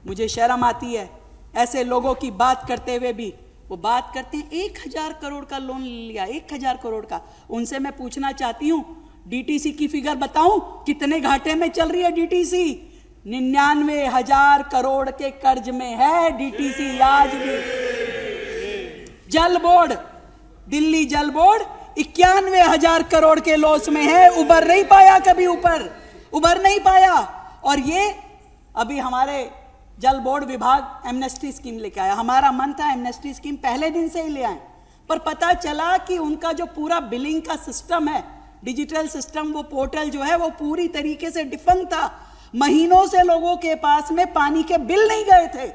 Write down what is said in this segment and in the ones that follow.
मुझे शर्म आती है ऐसे लोगों की बात करते हुए भी। वो बात करते हैं 1000 करोड़ का लोन लिया, 1000 करोड़ का। उनसे मैं पूछना चाहती हूँ, डीटीसी की फिगर बताऊं कितने घाटे में चल रही है डीटीसी? 99,000 करोड़ के कर्ज में है डीटीसी आज भी। जल बोर्ड, दिल्ली जल बोर्ड 91,000 करोड़ के लॉस में है, उबर नहीं पाया, कभी ऊपर उबर नहीं पाया। और ये अभी हमारे जल बोर्ड विभाग एमनेस्टी स्कीम लेके आया। हमारा मन था एमनेस्टी स्कीम पहले दिन से ही ले आए, पर पता चला कि उनका जो पूरा बिलिंग का सिस्टम है, डिजिटल सिस्टम, वो पोर्टल जो है वो पूरी तरीके से डिफंक्ट था। महीनों से लोगों के पास में पानी के बिल नहीं गए थे,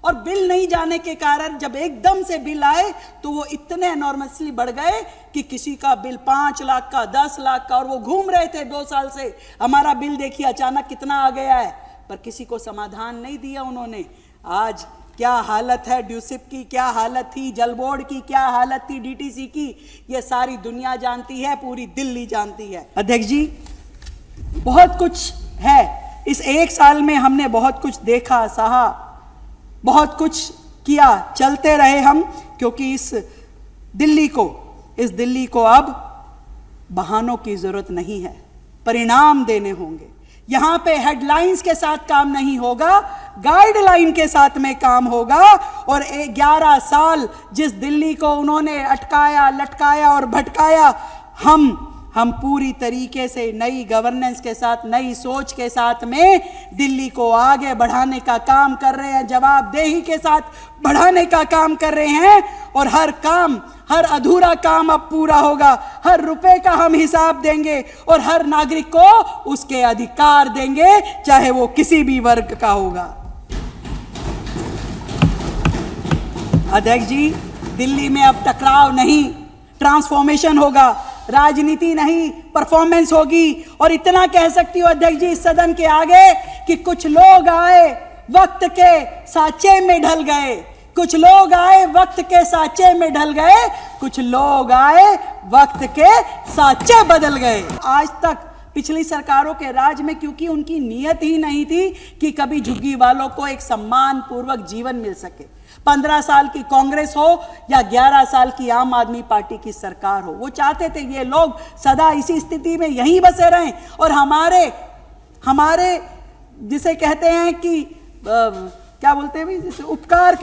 और बिल नहीं जाने के कारण जब एकदम से बिल आए तो वो इतने एनॉर्मसली बढ़ गए कि किसी का बिल 5 लाख का, 10 लाख का, और वो घूम रहे थे 2 साल से हमारा बिल देखिए अचानक कितना आ गया है, पर किसी को समाधान नहीं दिया उन्होंने। आज क्या हालत है ड्यूसिप की, क्या हालत थी जल बोर्ड की, क्या हालत थी डीटीसी की, ये सारी दुनिया जानती है, पूरी दिल्ली जानती है। अध्यक्ष जी, बहुत कुछ है इस 1 साल में, हमने बहुत कुछ देखा, सहा, बहुत कुछ किया, चलते रहे हम, क्योंकि इस दिल्ली को अब बहानों की जरूरत नहीं है, परिणाम देने होंगे। यहां पे हेडलाइंस के साथ काम नहीं होगा, गाइडलाइन के साथ में काम होगा। और 11 साल जिस दिल्ली को उन्होंने अटकाया, लटकाया और भटकाया, हम पूरी तरीके से नई गवर्नेंस के साथ, नई सोच के साथ में दिल्ली को आगे बढ़ाने का काम कर रहे हैं, जवाबदेही के साथ बढ़ाने का काम कर रहे हैं। और हर अधूरा काम अब पूरा होगा, हर रुपए का हम हिसाब देंगे और हर नागरिक को उसके अधिकार देंगे, चाहे वो किसी भी वर्ग का होगा। अध्यक्ष जी, दिल्ली में अब टकराव नहीं, ट्रांसफॉर्मेशन होगा, राजनीति नहीं, परफॉर्मेंस होगी। और इतना कह सकती हूं अध्यक्ष जी इस सदन के आगे कि कुछ लोग आए वक्त के साचे में ढल गए, कुछ लोग आए वक्त के साचे में ढल गए, कुछ लोग आए वक्त के साचे बदल गए। आज तक पिछली सरकारों के राज में, क्योंकि उनकी नीयत ही नहीं थी कि कभी झुग्गी वालों को एक सम्मान पूर्वक जीवन मिल सके, 15 साल की कांग्रेस हो या 11 साल की आम आदमी पार्टी की सरकार हो, वो चाहते थे ये लोग सदा इसी स्थिति में यहीं बसे रहें और हमारे जिसे कहते हैं कि क्या बोलते हैं, जैसे उपकार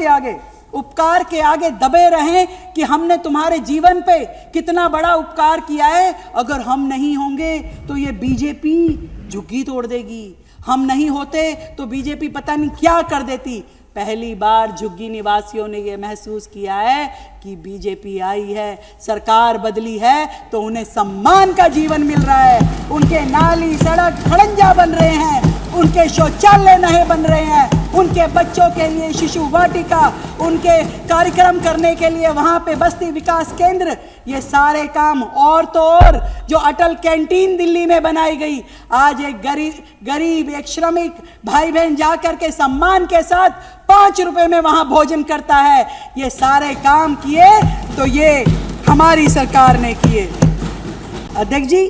के आगे दबे रहें कि हमने तुम्हारे जीवन पे कितना बड़ा उपकार किया है, अगर हम नहीं होंगे तो ये बीजेपी झुग्गी तोड़ देगी, हम नहीं होते तो बीजेपी पता नहीं क्या कर देती। पहली बार झुग्गी निवासियों ने यह महसूस किया है कि बीजेपी आई है, सरकार बदली है, तो उन्हें सम्मान का जीवन मिल रहा है, उनके नाली सड़क खड़ंजा बन रहे हैं, उनके शौचालय नए बन रहे हैं, उनके बच्चों के लिए शिशु वाटिका, उनके कार्यक्रम करने के लिए वहाँ पे बस्ती विकास केंद्र, ये सारे काम। और तो और जो अटल कैंटीन दिल्ली में बनाई गई, आज एक गरीब एक श्रमिक भाई बहन जाकर के सम्मान के साथ 5 रुपए में वहाँ भोजन करता है। ये सारे काम किए तो ये हमारी सरकार ने किए। अध्यक्ष जी,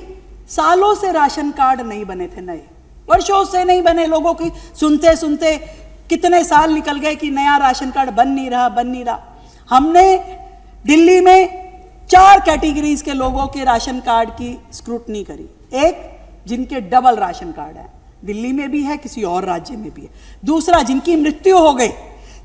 सालों से राशन कार्ड नहीं बने थे, नए वर्षों से नहीं बने, लोगों की सुनते सुनते कितने साल निकल गए कि नया राशन कार्ड बन नहीं रहा। हमने दिल्ली में 4 कैटेगरीज के लोगों के राशन कार्ड की स्क्रूटनी करी। एक, जिनके डबल राशन कार्ड है, दिल्ली में भी है, किसी और राज्य में भी है। दूसरा, जिनकी मृत्यु हो गई।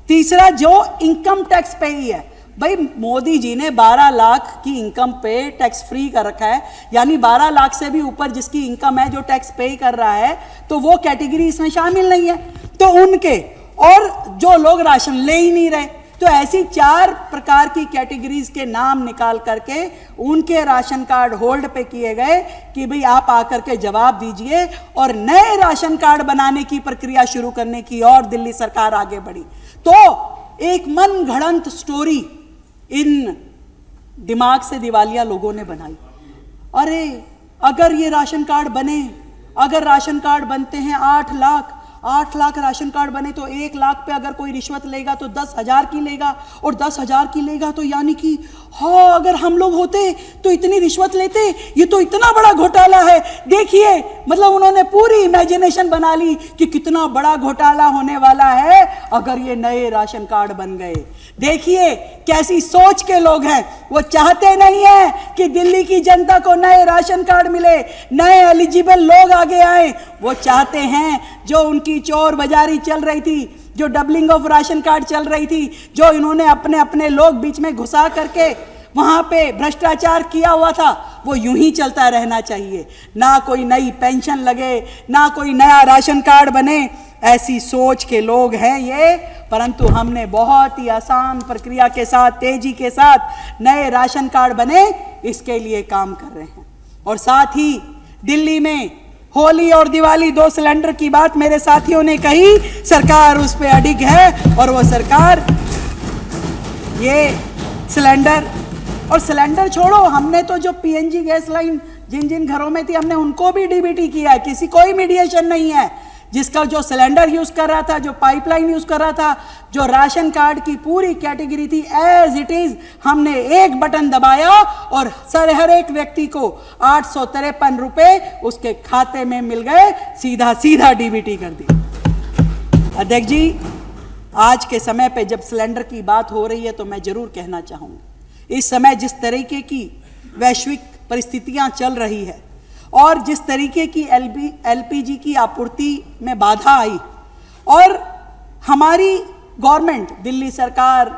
तीसरा, जो इनकम टैक्स पे ही है। भाई, मोदी जी ने 12 लाख की इनकम पे टैक्स फ्री कर रखा है, यानी 12 लाख से भी ऊपर जिसकी इनकम है, जो टैक्स पे कर रहा है, तो वो कैटेगरी इसमें शामिल नहीं है। तो उनके, और जो लोग राशन ले ही नहीं रहे, तो ऐसी 4 प्रकार की कैटेगरीज के नाम निकाल करके उनके राशन कार्ड होल्ड पे किए गए कि भाई आप आकर के जवाब दीजिए, और नए राशन कार्ड बनाने की प्रक्रिया शुरू करने की और दिल्ली सरकार आगे बढ़ी। तो एक मन घड़ंत स्टोरी इन दिमाग से दिवालिया लोगों ने बनाई। अरे अगर ये राशन कार्ड बने, अगर राशन कार्ड बनते हैं 8 लाख राशन कार्ड बने, तो 1 लाख पे अगर कोई रिश्वत लेगा तो 10,000 की लेगा, और 10,000 की लेगा तो यानी कि हाँ, अगर हम लोग होते तो इतनी रिश्वत लेते, ये तो इतना बड़ा घोटाला है। देखिए, मतलब उन्होंने पूरी इमेजिनेशन बना ली कि कितना बड़ा घोटाला होने वाला है अगर ये नए राशन कार्ड बन गए। देखिए कैसी सोच के लोग हैं। वो चाहते नहीं है कि दिल्ली की जनता को नए राशन कार्ड मिले, नए एलिजिबल लोग आगे आए। वो चाहते हैं जो उनकी चोर बाजारी चल रही थी, जो डबलिंग ऑफ राशन कार्ड चल रही थी, जो इन्होंने अपने अपने लोग बीच में घुसा करके वहां पे भ्रष्टाचार किया हुआ था, वो यूं ही चलता रहना चाहिए। ना कोई नई पेंशन लगे, ना कोई नया राशन कार्ड बने। ऐसी सोच के लोग हैं ये। परंतु हमने बहुत ही आसान प्रक्रिया के साथ, तेजी के साथ नए राशन कार्ड बने, इसके लिए काम कर रहे हैं। और साथ ही दिल्ली में होली और दिवाली 2 सिलेंडर की बात मेरे साथियों ने कही, सरकार उस पर अडिग है। और वो सरकार ये सिलेंडर छोड़ो, हमने तो जो पीएनजी गैस लाइन जिन जिन घरों में थी, हमने उनको भी डीबीटी किया है। किसी कोई मीडिएशन नहीं है। जिसका जो सिलेंडर यूज कर रहा था, जो पाइपलाइन यूज कर रहा था, जो राशन कार्ड की पूरी कैटेगरी थी, एज इट इज हमने एक बटन दबाया और हर एक व्यक्ति को 853 रुपए उसके खाते में मिल गए, सीधा सीधा डीबीटी कर दी। अध्यक्ष जी, आज के समय पे जब सिलेंडर की बात हो रही है तो मैं जरूर कहना चाहूंगा, इस समय जिस तरीके की वैश्विक परिस्थितियां चल रही है और जिस तरीके की एलपीजी की आपूर्ति में बाधा आई, और हमारी गवर्नमेंट दिल्ली सरकार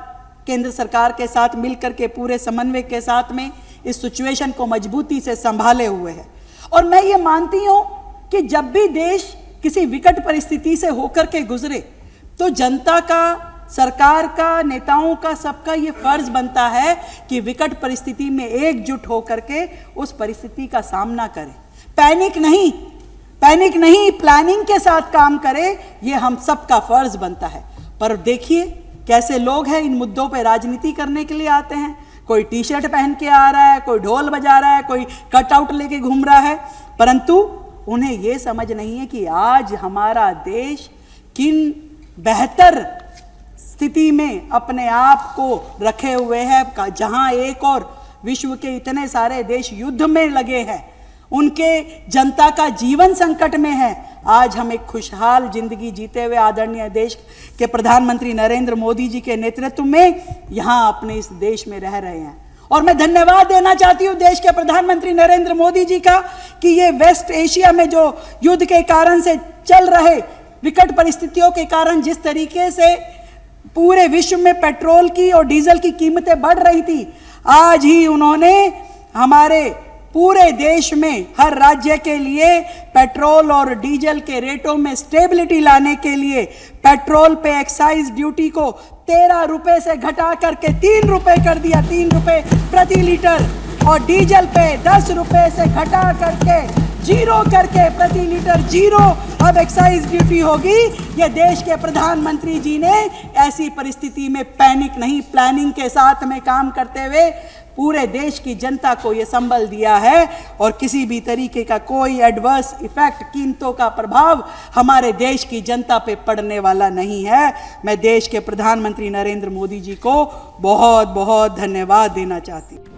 केंद्र सरकार के साथ मिलकर के पूरे समन्वय के साथ में इस सिचुएशन को मजबूती से संभाले हुए है। और मैं ये मानती हूं कि जब भी देश किसी विकट परिस्थिति से होकर के गुजरे तो जनता का, सरकार का, नेताओं का, सबका ये फर्ज बनता है कि विकट परिस्थिति में एकजुट होकर के उस परिस्थिति का सामना करें। पैनिक नहीं, प्लानिंग के साथ काम करें, ये हम सबका फर्ज बनता है। पर देखिए कैसे लोग हैं, इन मुद्दों पे राजनीति करने के लिए आते हैं। कोई टी शर्ट पहन के आ रहा है, कोई ढोल बजा रहा है, कोई कटआउट लेके घूम रहा है, परंतु उन्हें यह समझ नहीं है कि आज हमारा देश किन बेहतर स्थिति में अपने आप को रखे हुए है। जहां एक और विश्व के इतने सारे देश युद्ध में लगे हैं, उनके जनता का जीवन संकट में है, आज हम एक खुशहाल जिंदगी जीते हुए आदरणीय देश के प्रधानमंत्री नरेंद्र मोदी जी के नेतृत्व में यहां अपने इस देश में रह रहे हैं। और मैं धन्यवाद देना चाहती हूं देश के प्रधानमंत्री नरेंद्र मोदी जी का कि ये वेस्ट एशिया में जो युद्ध के कारण से चल रहे विकट परिस्थितियों के कारण जिस तरीके से पूरे विश्व में पेट्रोल की और डीजल की कीमतें बढ़ रही थी, आज ही उन्होंने हमारे पूरे देश में हर राज्य के लिए पेट्रोल और डीजल के रेटों में स्टेबिलिटी लाने के लिए पेट्रोल पे एक्साइज ड्यूटी को 13 रुपए से घटा करके 3 रुपए कर दिया, 3 रुपए प्रति लीटर, और डीजल पे 10 रुपए से घटा करके 0 करके प्रति लीटर 0 अब एक्साइज ड्यूटी होगी। ये देश के प्रधानमंत्री जी ने ऐसी परिस्थिति में पैनिक नहीं, प्लानिंग के साथ में काम करते हुए पूरे देश की जनता को ये संबल दिया है। और किसी भी तरीके का कोई एडवर्स इफेक्ट, कीमतों का प्रभाव हमारे देश की जनता पे पड़ने वाला नहीं है। मैं देश के प्रधानमंत्री नरेंद्र मोदी जी को बहुत बहुत धन्यवाद देना चाहती हूँ।